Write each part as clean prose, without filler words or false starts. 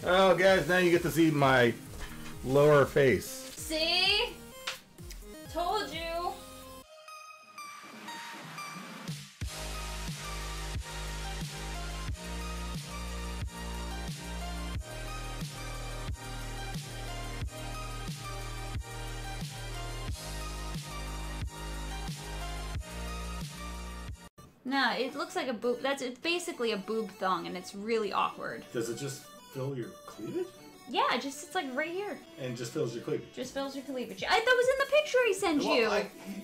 Oh, guys, now you get to see my lower face. See? Told you. No, it looks like a boob. It's basically a boob thong, and it's really awkward. Does it just fill your cleavage? Yeah, it's like right here. And just fills your cleavage? Just fills your cleavage. That was in the picture I sent you.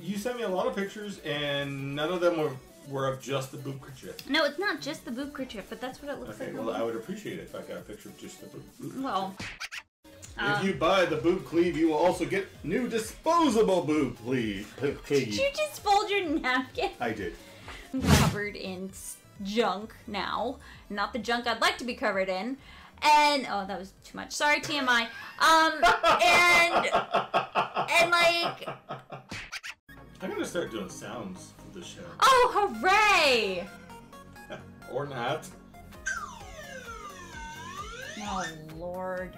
You sent me a lot of pictures, and none of them were of just the boob kerchief. No, it's not just the boob kerchief, but that's what it looks like. Okay, well, I would appreciate it if I got a picture of just the boob. Well. If you buy the boob sleeve, you will also get new disposable boob sleeve. Did you just fold your napkin? I did. I'm covered in junk now. Not the junk I'd like to be covered in. And, oh, that was too much. Sorry, TMI. And like... I'm gonna start doing sounds for the show. Oh, hooray! Or not. Oh, Lord.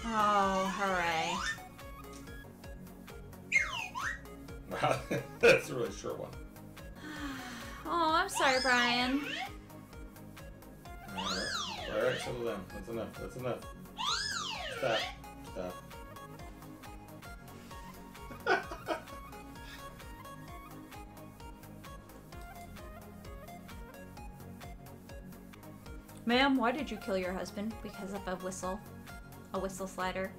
Oh, hooray. Wow, that's a really short one. Oh, I'm sorry, Brian. Alright, settle down. That's enough. That's enough. Stop. Stop. Ma'am, why did you kill your husband? Because of a whistle. A whistle slider.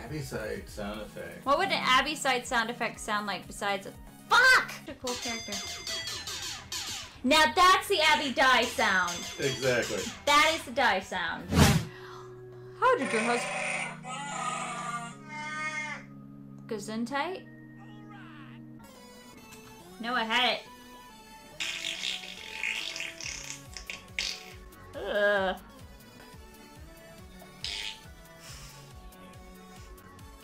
Abby-side sound effect. What would an Abby-side sound effect sound like besides a fuck? A cool character. Now that's the Abby die sound. Exactly. That is the die sound. How did your husband... Gesundheit? No, I had it. Ugh.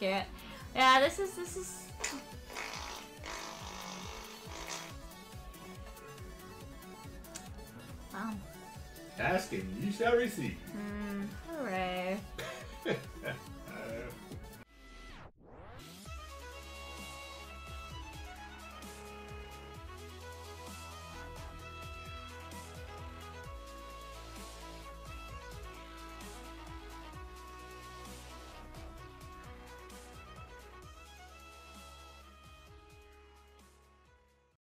Yeah, this is. Wow. Ask and you shall receive.